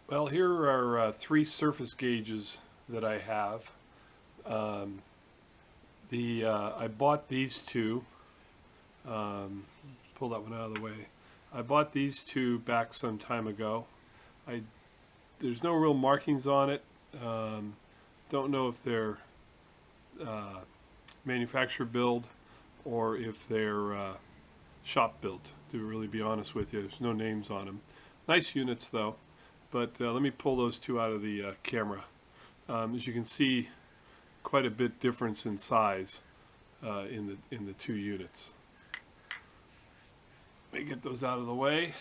Well, here are three surface gauges that I have. Um, I bought these two. Pull that one out of the way. I bought these two back some time ago. I There's no real markings on it. Um, don't know if they're uh, manufacturer build or if they're shop built. To really be honest with you, there's no names on them. Nice units though. But let me pull those two out of the camera. As you can see, quite a bit difference in size in the two units. Let me get those out of the way.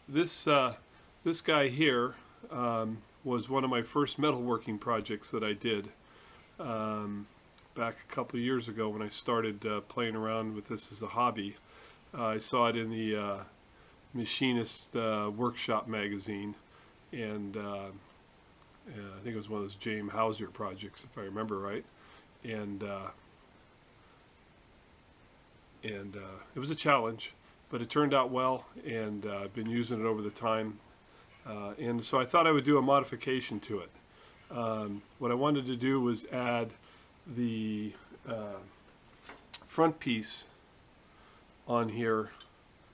This guy here was one of my first metalworking projects that I did back a couple of years ago when I started playing around with this as a hobby. I saw it in the Machinist Workshop magazine, and I think it was one of those James Hauser projects, if I remember right. And it was a challenge, but it turned out well, and I've been using it over the time. And so I thought I would do a modification to it. What I wanted to do was add the front piece on here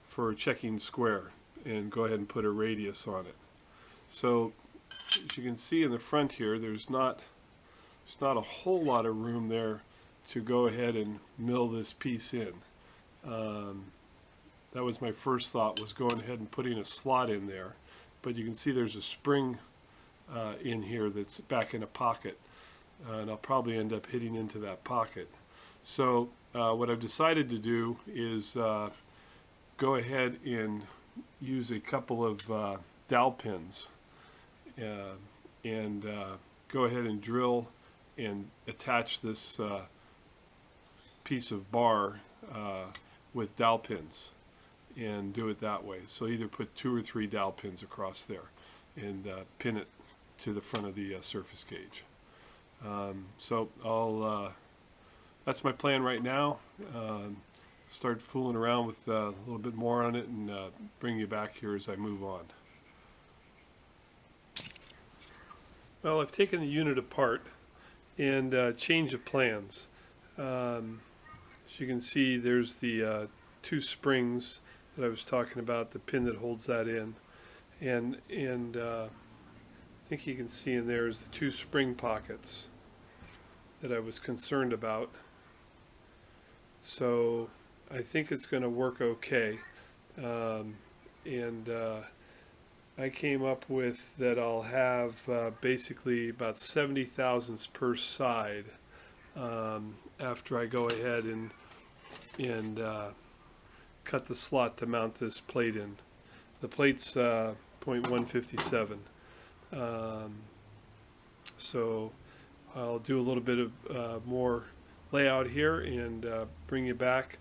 for checking square and go ahead and put a radius on it. So as you can see in the front here, there's not a whole lot of room there to go ahead and mill this piece in. That was my first thought, was going ahead and putting a slot in there. But you can see there's a spring in here that's back in a pocket, and I'll probably end up hitting into that pocket. So what I've decided to do is go ahead and use a couple of dowel pins and go ahead and drill and attach this piece of bar with dowel pins and do it that way. So either put 2 or 3 dowel pins across there and pin it to the front of the surface gauge. So that's my plan right now. Start fooling around with a little bit more on it and bring you back here as I move on. Well, I've taken the unit apart and changed the plans. As you can see, there's the 2 springs that I was talking about, the pin that holds that in, and I think you can see in there is the 2 spring pockets that I was concerned about. So I think it's going to work okay, and I came up with that I'll have basically about 70 thousandths per side after I go ahead and cut the slot to mount this plate in. The plate's 0.157. So I'll do a little bit of more layout here and bring you back,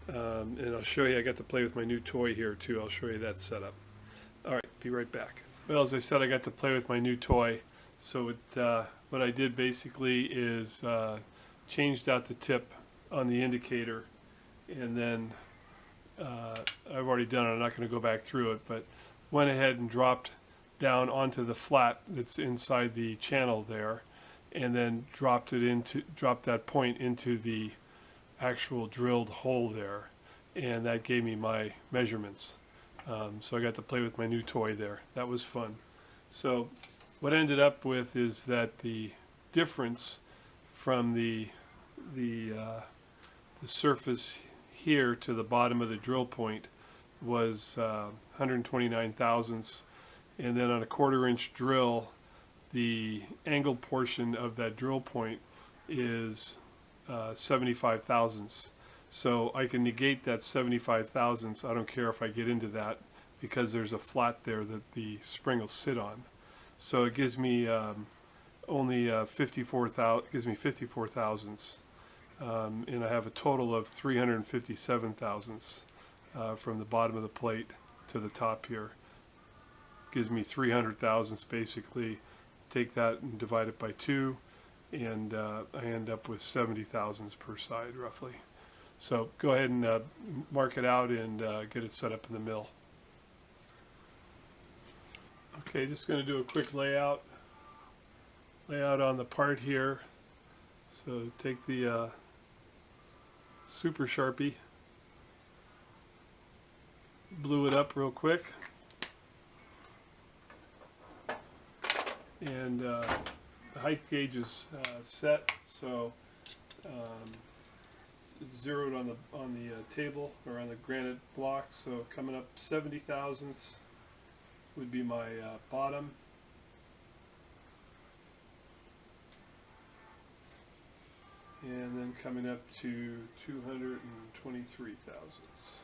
and I'll show you. I got to play with my new toy here too. I'll show you that setup. All right, be right back. Well, as I said, I got to play with my new toy. So what I did basically is changed out the tip on the indicator, and then I've already done it. I'm not going to go back through it, but went ahead and dropped down onto the flat that's inside the channel there, and then dropped that point into the actual drilled hole there, and that gave me my measurements. So I got to play with my new toy there. That was fun. So what I ended up with is that the difference from the surface here to the bottom of the drill point was 129 thousandths, and then on a 1/4 inch drill, the angled portion of that drill point is 75 thousandths. So I can negate that 75 thousandths. I don't care if I get into that, because there's a flat there that the spring will sit on. So it gives me only 54 thousandths, and I have a total of 357 thousandths from the bottom of the plate to the top here. Gives me 300 thousandths basically. Take that and divide it by 2, and I end up with 70 thousandths per side roughly. So go ahead and mark it out and get it set up in the mill. Okay, just going to do a quick layout on the part here. So take the Super Sharpie, blew it up real quick, and the height gauge is set, so it's zeroed on the table or on the granite block. So coming up 70 thousandths would be my bottom. And then coming up to 223 thousandths.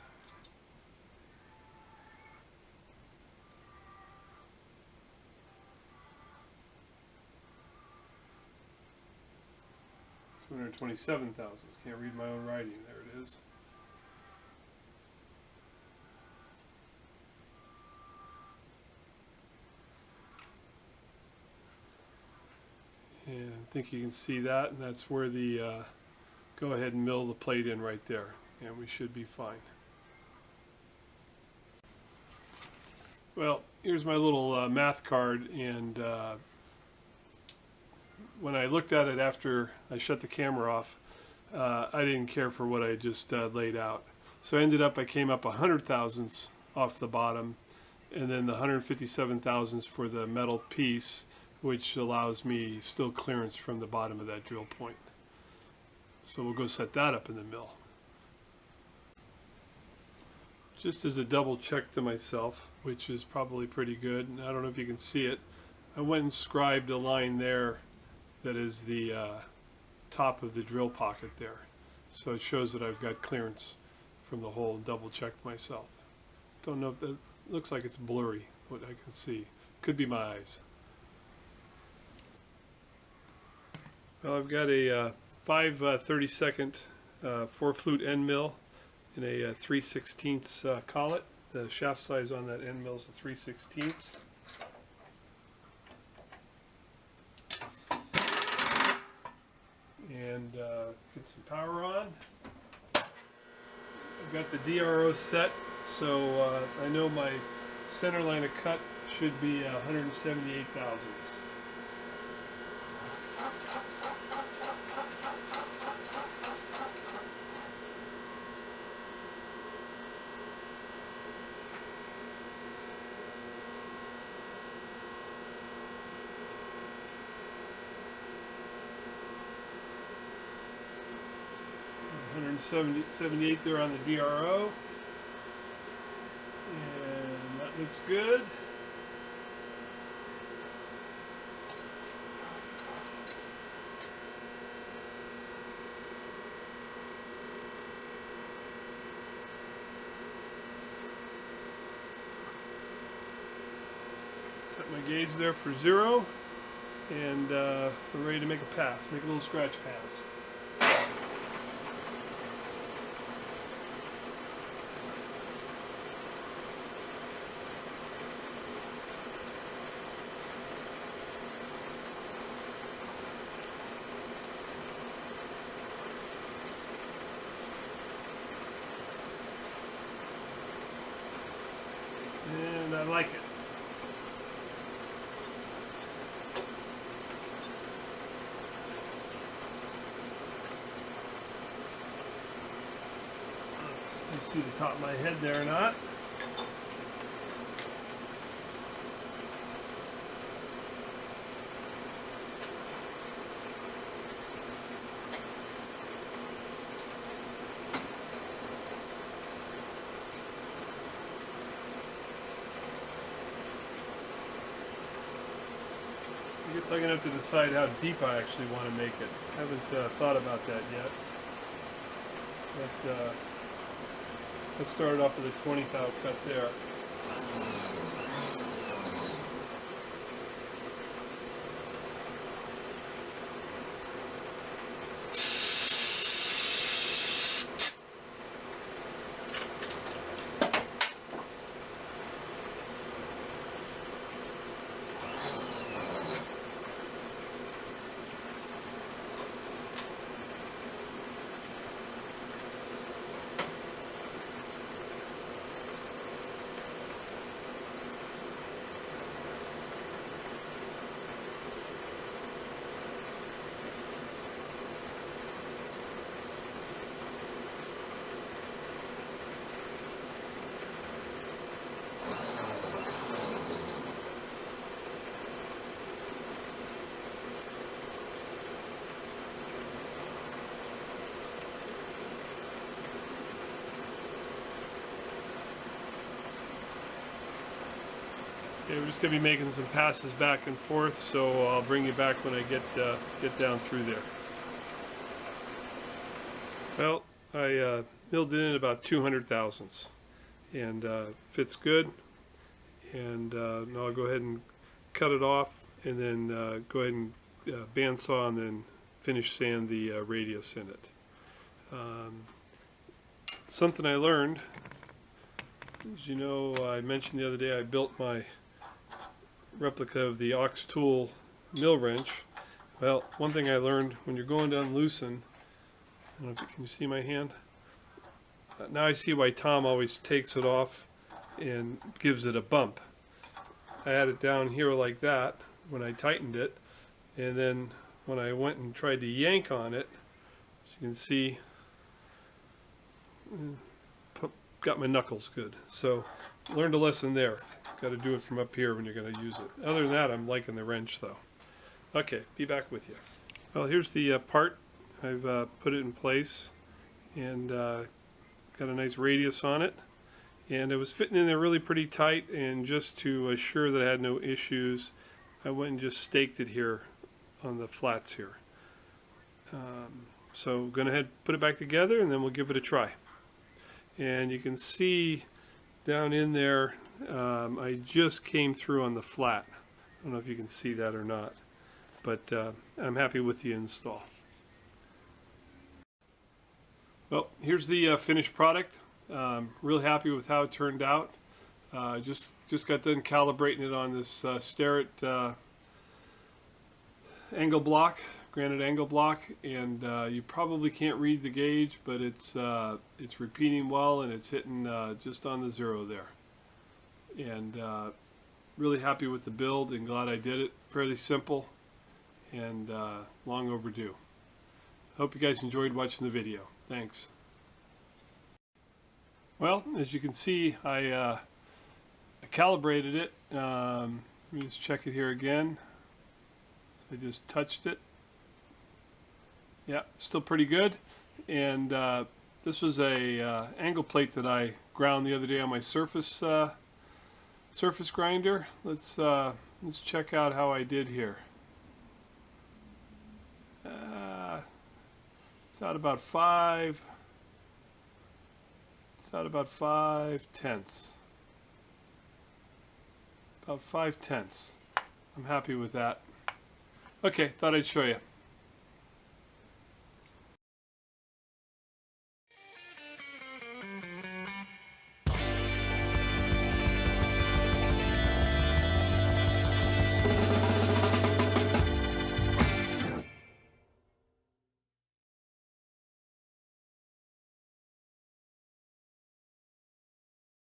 Two 227 thousandths. Can't read my own writing. There it is. And I think you can see that, and that's where the go ahead and mill the plate in right there, and we should be fine. Well, here's my little math card, and when I looked at it after I shut the camera off, I didn't care for what I just laid out. So I came up 100 thousandths off the bottom, and then the 157 thousandths for the metal piece, which allows me still clearance from the bottom of that drill point. So we'll go set that up in the mill. Just as a double check to myself, which is probably pretty good, and I don't know if you can see it, I went and scribed a line there that is the top of the drill pocket there. So it shows that I've got clearance from the hole, and double checked myself. Don't know if that looks like it's blurry, what I can see. Could be my eyes. Well, I've got a 5/32 4-flute end mill in a 3/16 collet. The shaft size on that end mill is a 3/16. And get some power on. I've got the DRO set, so I know my center line of cut should be 178 thousandths. $178 there on the DRO, and that looks good. Set my gauge there for 0, and we're ready to make a pass, make a little scratch pass. And I like it. You see the top of my head there or not? I guess I'm going to have to decide how deep I actually want to make it. I haven't thought about that yet. But let's start off with a 20 thou cut there. Okay, we're just going to be making some passes back and forth, so I'll bring you back when I get down through there. Well, I milled it in about 200 thousandths, and fits good. And now I'll go ahead and cut it off, and then go ahead and bandsaw, and then finish sand the radius in it. Something I learned, as you know, I mentioned the other day I built my replica of the Ox Tool mill wrench. Well, one thing I learned when you're going to unloosen, I don't know if you can see my hand. Now I see why Tom always takes it off and gives it a bump. I had it down here like that when I tightened it, and then when I went and tried to yank on it, as you can see, got my knuckles good. So learned a lesson there. Got to do it from up here when you're going to use it. Other than that, I'm liking the wrench though. Okay, be back with you. Well, here's the part. I've put it in place, and got a nice radius on it, and it was fitting in there really pretty tight. And just to assure that I had no issues, I went and just staked it here on the flats here. So going to put it back together, and then we'll give it a try. And you can see down in there, I just came through on the flat. I don't know if you can see that or not, but I'm happy with the install. Well, here's the finished product. Real happy with how it turned out. Just got done calibrating it on this Starrett angle block, granite angle block, and you probably can't read the gauge, but it's repeating well, and it's hitting just on the zero there. And really happy with the build, and glad I did it. Fairly simple and long overdue. Hope you guys enjoyed watching the video. Thanks. Well, as you can see, I calibrated it. Let me just check it here again. So I just touched it. Yeah, it's still pretty good. And this was a angle plate that I ground the other day on my surface grinder. Let's check out how I did here. It's at about 5 tenths. About 5 tenths. I'm happy with that. Okay, thought I'd show you.